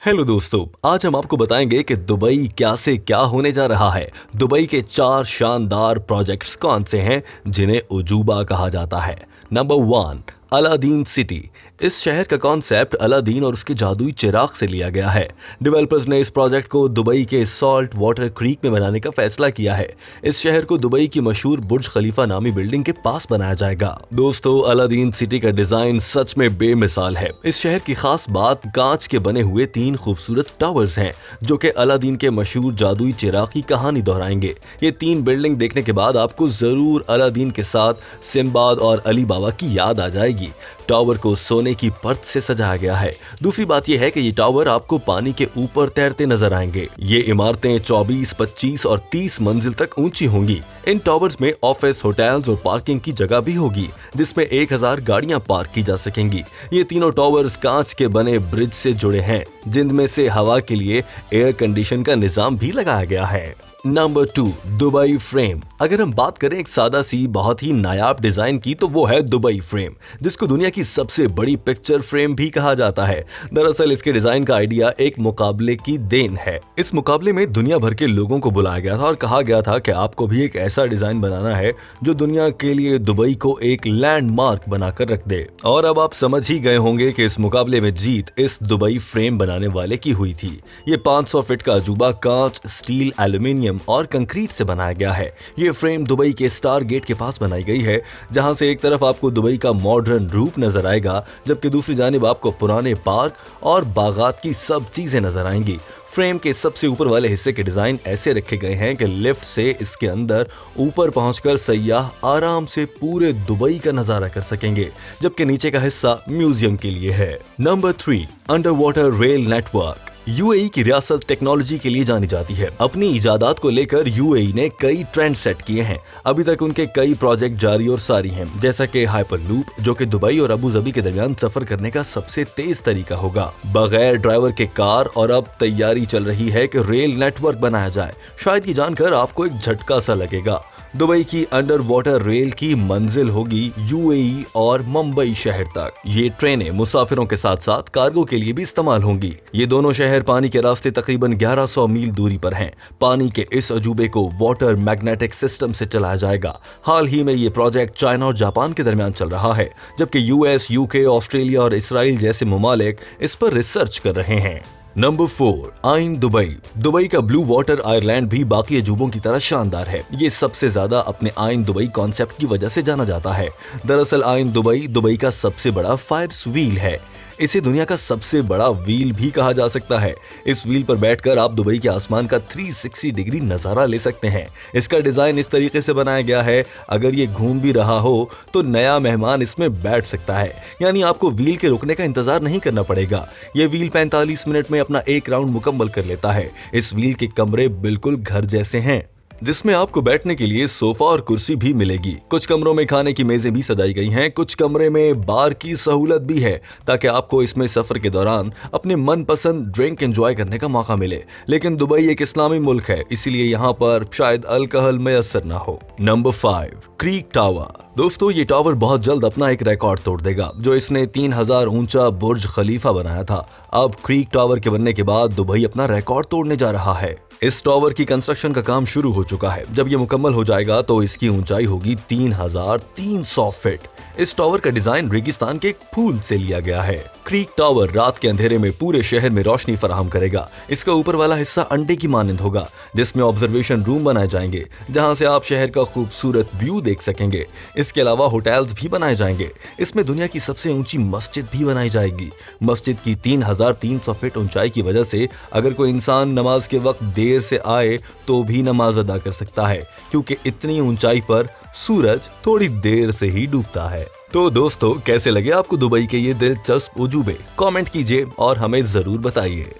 Hello दोस्तों, आज हम आपको बताएंगे कि दुबई क्या से क्या होने जा रहा है। दुबई के 4 शानदार प्रोजेक्ट्स कौन से हैं जिन्हें उजूबा कहा जाता है। Number 1, Aladdin city. इस शहर का कॉन्सेप्ट अलादीन और उसके जादुई चिराग से लिया गया है। डेवलपर्स ने इस प्रोजेक्ट को दुबई के सॉल्ट वाटर क्रीक में बनाने का फैसला किया है। इस शहर को दुबई की मशहूर बुर्ज खलीफा नामी बिल्डिंग के पास बनाया जाएगा। दोस्तों, अलादीन सिटी का डिजाइन सच में बेमिसाल है। इस शहर की खास बात कांच के बने हुए 3 खूबसूरत टावर्स हैं जो कि अलादीन के मशहूर जादुई चिराग की कहानी दोहराएंगे। ये 3 बिल्डिंग देखने के बाद आपको जरूर अलादीन के साथ सिम्बाद और अली बाबा की याद आ जाएगी। टावर को सोने की परत से सजाया गया है। दूसरी बात यह है कि ये टावर आपको पानी के ऊपर तैरते नजर आएंगे। ये इमारतें 24, 25 और 30 मंजिल तक ऊंची होंगी। इन टावर्स में ऑफिस, होटल्स और पार्किंग की जगह भी होगी जिसमें 1000 गाड़ियां पार्क की जा सकेंगी। ये तीनों टावर्स कांच के बने ब्रिज से जुड़े हैं जिनमें से हवा के लिए एयर कंडीशन का निजाम भी लगाया गया है। Number 2, Dubai frame. अगर हम बात करें एक सादा सी बहुत ही नायाब डिजाइन की तो वो है दुबई फ्रेम, जिसको दुनिया की सबसे बड़ी पिक्चर फ्रेम भी कहा जाता है। दरअसल इसके डिजाइन का आइडिया एक मुकाबले की देन है। इस मुकाबले में दुनिया भर के लोगों को बुलाया गया था और कहा गया था कि आपको भी एक ऐसा डिजाइन बनाना है जो दुनिया के लिए दुबई को एक लैंडमार्क बनाकर रख दे। और अब आप समझ ही गए होंगे कि इस मुकाबले में जीत इस दुबई फ्रेम बनाने वाले की हुई थी। ये 500 फीट का अजूबा कांच, स्टील, एल्यूमिनियम और कंक्रीट से बनाया गया है। ये फ्रेम दुबई के स्टार गेट के पास बनाई गई है, जहां से एक तरफ आपको दुबई का मॉडर्न रूप नजर आएगा जबकि दूसरी जानिब आपको पुराने पार्क और बागात की सब चीजें नजर आएंगी। फ्रेम के सबसे ऊपर वाले हिस्से के डिजाइन ऐसे रखे गए हैं कि लिफ्ट से इसके अंदर ऊपर पहुंचकर सयाह आराम से पूरे दुबई का नजारा कर सकेंगे, जबकि नीचे का हिस्सा म्यूजियम के लिए है। Number 3, under water rail network. UAE की रियासत टेक्नोलॉजी के लिए जानी जाती है। अपनी इजादात को लेकर यूएई ने कई ट्रेंड सेट किए हैं। अभी तक उनके कई प्रोजेक्ट जारी और सारी हैं, जैसा कि हाइपरलूप, जो कि दुबई और अबू धाबी के दरमियान सफर करने का सबसे तेज तरीका होगा, बगैर ड्राइवर के कार, और अब तैयारी चल रही है कि रेल नेटवर्क बनाया जाए। शायद ये जानकर आपको एक झटका सा लगेगा। दुबई की अंडर वाटर रेल की मंजिल होगी यूएई और मुंबई शहर तक। ये ट्रेनें मुसाफिरों के साथ साथ कार्गो के लिए भी इस्तेमाल होंगी। ये दोनों शहर पानी के रास्ते तकरीबन 1100 मील दूरी पर हैं। पानी के इस अजूबे को वाटर मैग्नेटिक सिस्टम से चलाया जाएगा। हाल ही में ये प्रोजेक्ट चाइना और जापान के दरमियान चल रहा है, जबकि यूएस, यूके, ऑस्ट्रेलिया और इसराइल जैसे ममालिक इस पर रिसर्च कर रहे हैं। नंबर 4, आइन दुबई। दुबई का ब्लू वाटर आयरलैंड भी बाकी अजूबों की तरह शानदार है। ये सबसे ज्यादा अपने आइन दुबई कॉन्सेप्ट की वजह से जाना जाता है। दरअसल आइन दुबई दुबई का सबसे बड़ा फायर्स व्हील है। इसे दुनिया का सबसे बड़ा व्हील भी कहा जा सकता है। इस व्हील पर बैठकर आप दुबई के आसमान का 360 डिग्री नजारा ले सकते हैं। इसका डिजाइन इस तरीके से बनाया गया है, अगर ये घूम भी रहा हो तो नया मेहमान इसमें बैठ सकता है, यानी आपको व्हील के रुकने का इंतजार नहीं करना पड़ेगा। ये व्हील 45 मिनट में अपना एक राउंड मुकम्मल कर लेता है। इस व्हील के कमरे बिल्कुल घर जैसे हैं, जिसमें आपको बैठने के लिए सोफा और कुर्सी भी मिलेगी। कुछ कमरों में खाने की मेजें भी सजाई गई हैं। कुछ कमरे में बार की सहूलत भी है ताकि आपको इसमें सफर के दौरान अपने मनपसंद ड्रिंक एंजॉय करने का मौका मिले। लेकिन दुबई एक इस्लामी मुल्क है, इसीलिए यहाँ पर शायद अल्कोहल मैसर ना हो। Number 5, creek tower. दोस्तों, ये टावर बहुत जल्द अपना एक रिकॉर्ड तोड़ देगा जो इसने 3000 ऊंचा बुर्ज खलीफा बनाया था। अब क्रीक टावर के बनने के बाद दुबई अपना रिकॉर्ड तोड़ने जा रहा है। इस टावर की कंस्ट्रक्शन का काम शुरू हो चुका है। जब ये मुकम्मल हो जाएगा तो इसकी ऊंचाई होगी 3300 फीट। इस टावर का डिजाइन रेगिस्तान के एक फूल से लिया गया है। क्रीक टावर रात के अंधेरे में पूरे शहर में रोशनी फराहम करेगा। इसका ऊपर वाला हिस्सा अंडे की मानंद होगा, जिसमें ऑब्जर्वेशन रूम बनाए जाएंगे जहां से आप शहर का खूबसूरत व्यू देख सकेंगे। इसके अलावा होटल्स भी बनाए जाएंगे। इसमें दुनिया की सबसे ऊंची मस्जिद भी बनाई जाएगी। मस्जिद की 3300 फीट ऊंचाई की वजह से अगर कोई इंसान नमाज के वक्त देर से आए तो भी नमाज अदा कर सकता है, क्योंकि इतनी ऊंचाई पर सूरज थोड़ी देर से ही डूबता है। तो दोस्तों, कैसे लगे आपको दुबई के ये दिलचस्प उजूबे? कमेंट कीजिए और हमें जरूर बताइए।